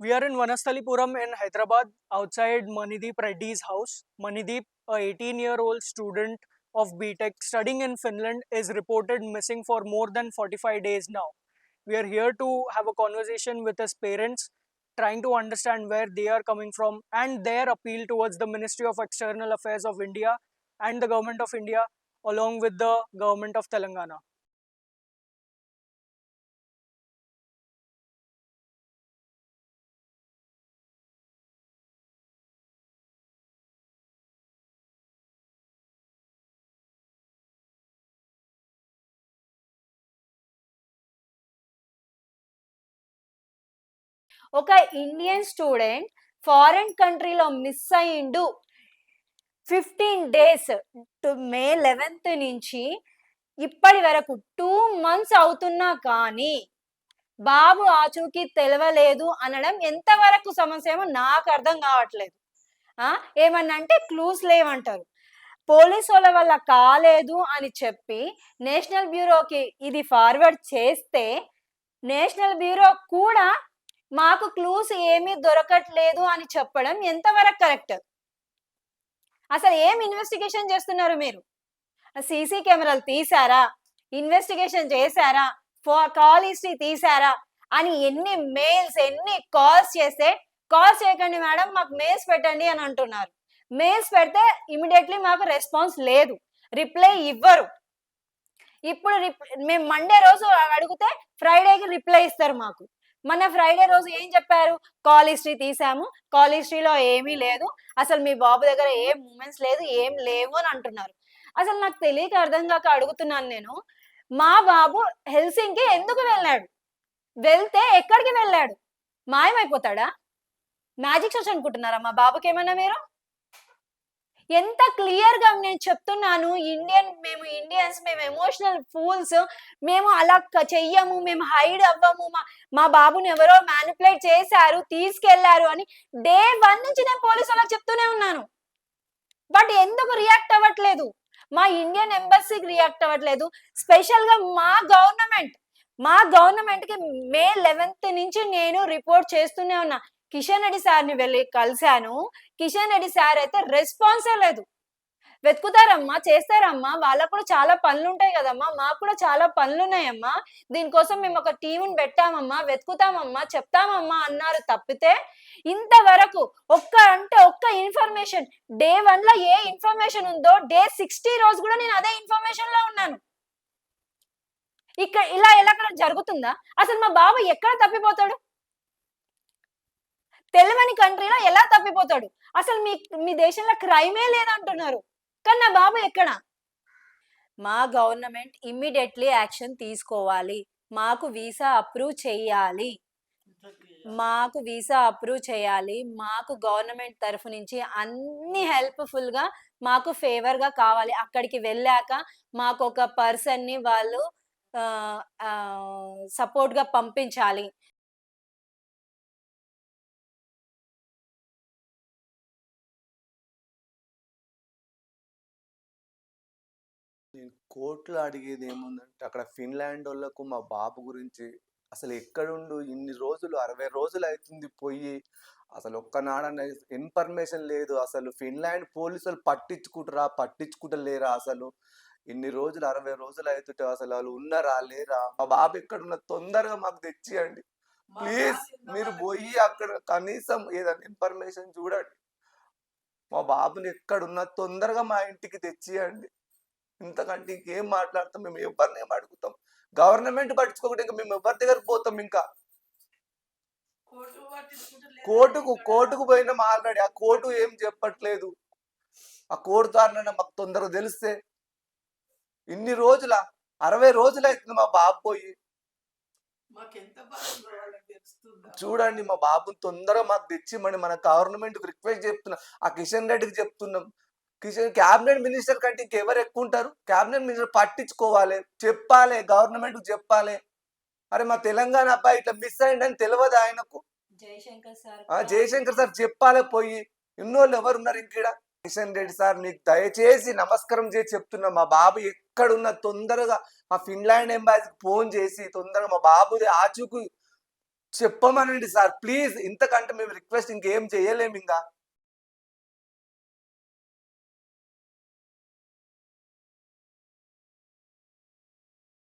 We are in Vanasthalipuram in Hyderabad, outside Manideep Reddy's house. Manideep, a 18-year-old student of BTech studying in Finland, is reported missing for more than 45 days now. We are here to have a conversation with his parents, trying to understand where they are coming from and their appeal towards the Ministry of External Affairs of India and the Government of India, along with the Government of Telangana. ఒక Indian student foreign కంట్రీలో miss అయ్యిండు 15 days మే 11th నుంచి ఇప్పటి వరకు 2 months అవుతున్నా కానీ బాబు ఆచూకీ తెలవలేదు అనడం ఎంతవరకు సమస్య ఏమో నాకు అర్థం కావట్లేదు. ఏమన్నా అంటే క్లూస్ లేవంటారు. పోలీసు వాళ్ళ వల్ల కాలేదు అని చెప్పి నేషనల్ బ్యూరోకి ఇది ఫార్వర్డ్ చేస్తే నేషనల్ బ్యూరో కూడా మాకు క్లూస్ ఏమీ దొరకట్లేదు అని చెప్పడం ఎంతవరకు కరెక్ట్? అసలు ఏం ఇన్వెస్టిగేషన్ చేస్తున్నారు మీరు? సీసీ కెమెరాలు తీసారా, ఇన్వెస్టిగేషన్ చేశారా, కాల్ హిస్టరీ తీసారా అని ఎన్ని మెయిల్స్ ఎన్ని కాల్స్ చేస్తే కాల్స్ చేయకండి మేడం మాకు మెయిల్స్ పెట్టండి అని అంటున్నారు. మెయిల్స్ పెడితే ఇమీడియట్లీ మాకు రెస్పాన్స్ లేదు, రిప్లై ఇవ్వరు. ఇప్పుడు మేము మండే రోజు అడిగితే ఫ్రైడేకి రిప్లై ఇస్తారు మాకు. మన ఫ్రైడే రోజు ఏం చెప్పారు? కాల్ హిస్టరీ తీసాము, కాల్ హిస్టరీలో ఏమీ లేదు, అసలు మీ బాబు దగ్గర ఏం మూమెంట్స్ లేదు, ఏం లేవు అని అంటున్నారు. అసలు నాకు తెలియక అర్థం కాక అడుగుతున్నాను నేను, మా బాబు హెల్సింకి ఎందుకు వెళ్ళాడు? వెళ్తే ఎక్కడికి వెళ్ళాడు? మాయమైపోతాడా? మ్యాజిక్ షోస్ అనుకుంటున్నారా మా బాబుకి ఏమన్నా మీరు? ఎంత క్లియర్ గా నేను చెప్తున్నాను, మేము ఇండియన్స్ మేము ఎమోషనల్ ఫూల్స్, మేము అలా చెయ్యము, మేము హైడ్ అవ్వము, మా బాబుని ఎవరో మ్యానిపులేట్ చేశారు తీసుకెళ్లారు అని డే 1 నుంచి నేను పోలీసు వాళ్ళకి చెప్తూనే ఉన్నాను. బట్ ఎందుకు రియాక్ట్ అవ్వట్లేదు? మా ఇండియన్ ఎంబసీకి రియాక్ట్ అవ్వట్లేదు. స్పెషల్ గా మా గవర్నమెంట్ కి మే 11th నుంచి నేను రిపోర్ట్ చేస్తూనే ఉన్నా. కిషన్ రెడ్డి సార్ని వెళ్ళి కలిశాను. కిషన్ రెడ్డి సార్ అయితే రెస్పాన్సే లేదు. వెతుకుతారమ్మా, చేస్తారమ్మా, వాళ్ళకు కూడా చాలా పనులు ఉంటాయి కదమ్మా, మాకు కూడా చాలా పనులు ఉన్నాయమ్మా, దీనికోసం మేము ఒక టీంని పెట్టామమ్మా, వెతుకుతామమ్మా, చెప్తామమ్మా అన్నారు తప్పితే ఇంతవరకు ఒక్క ఇన్ఫర్మేషన్ డే 1 లో ఏ ఇన్ఫర్మేషన్ ఉందో డే 60 రోజు కూడా నేను అదే ఇన్ఫర్మేషన్ లో ఉన్నాను. ఇక్కడ ఇలా ఎలా జరుగుతుందా? అసలు మా బాబు ఎక్కడ తప్పిపోతాడు? తెలియని కంట్రీలో ఎలా తప్పిపోతాడు? అసలు మీ దేశంలో క్రైమే లేదంటున్నారు, కానీ నా బాబు ఎక్కడ? మా గవర్నమెంట్ ఇమ్మీడియట్లీ యాక్షన్ తీసుకోవాలి. మాకు వీసా అప్రూవ్ చేయాలి. మాకు గవర్నమెంట్ తరఫు నుంచి అన్ని హెల్ప్ఫుల్ గా మాకు ఫేవర్ గా కావాలి. అక్కడికి వెళ్ళాక మాకు ఒక పర్సన్ ని వాళ్ళు సపోర్ట్ గా పంపించాలి. నేను కోర్టులో అడిగేది ఏముందంటే, అక్కడ ఫిన్లాండ్ వాళ్ళకు మా బాబు గురించి అసలు ఎక్కడుండు ఇన్ని రోజులు 60 రోజులు అవుతుంది పోయి, అసలు ఒక్కనాడన్న ఇన్ఫర్మేషన్ లేదు. అసలు ఫిన్లాండ్ పోలీసులు పట్టించుకుంటలేరా? అసలు ఇన్ని రోజులు 60 రోజులు అవుతుంటే అసలు వాళ్ళు ఉన్నారా లేరా? మా బాబు ఎక్కడున్న తొందరగా మాకు తెచ్చియండి ప్లీజ్. మీరు పోయి అక్కడ కనీసం ఏదైనా ఇన్ఫర్మేషన్ చూడండి. మా బాబుని ఎక్కడున్నా తొందరగా మా ఇంటికి తెచ్చియండి. ఇంతకంటే ఇంకేం మాట్లాడతాం? మేము ఎవరిని ఏం అడుగుతాం? గవర్నమెంట్ పట్టించుకోకుండా ఇంకా మేము ఎవరి దగ్గరకు పోతాం? ఇంకా కోర్టుకు పోయినాం ఆల్రెడీ. ఆ కోర్టు ఏం చెప్పట్లేదు. ఆ కోర్టు ద్వారా మాకు తొందరగా తెలిస్తే ఇన్ని రోజుల 60 రోజులు అవుతుంది మా బాబు పోయి. చూడండి, మా బాబుని తొందరగా మాకు తెచ్చిమని మన గవర్నమెంట్ రిక్వెస్ట్ చెప్తున్నాం. ఆ కిషన్ రెడ్డికి చెప్తున్నాం. క్యాబినెట్ మినిస్టర్ కంటే ఇంకెవరు ఎక్కువ ఉంటారు? క్యాబినెట్ మినిస్టర్ పట్టించుకోవాలి, చెప్పాలి, గవర్నమెంట్ చెప్పాలి. అరే మా తెలంగాణ అబ్బాయి ఇట్లా మిస్ అయిందని తెలియదు ఆయనకు. జయశంకర్ సార్ చెప్పాలి పోయి. ఇన్నోళ్ళు ఎవరున్నారు ఇంకీడ? కిషన్ రెడ్డి సార్ మీకు దయచేసి నమస్కారం చేసి చెప్తున్నా, మా బాబు ఎక్కడున్నా తొందరగా ఆ ఫిన్లాండ్ ఎంబాసీకి ఫోన్ చేసి తొందరగా మా బాబుది ఆచూకు చెప్పమనండి సార్ ప్లీజ్. ఇంతకంటే మేము రిక్వెస్ట్ ఇంకేం చేయలేము ఇంకా.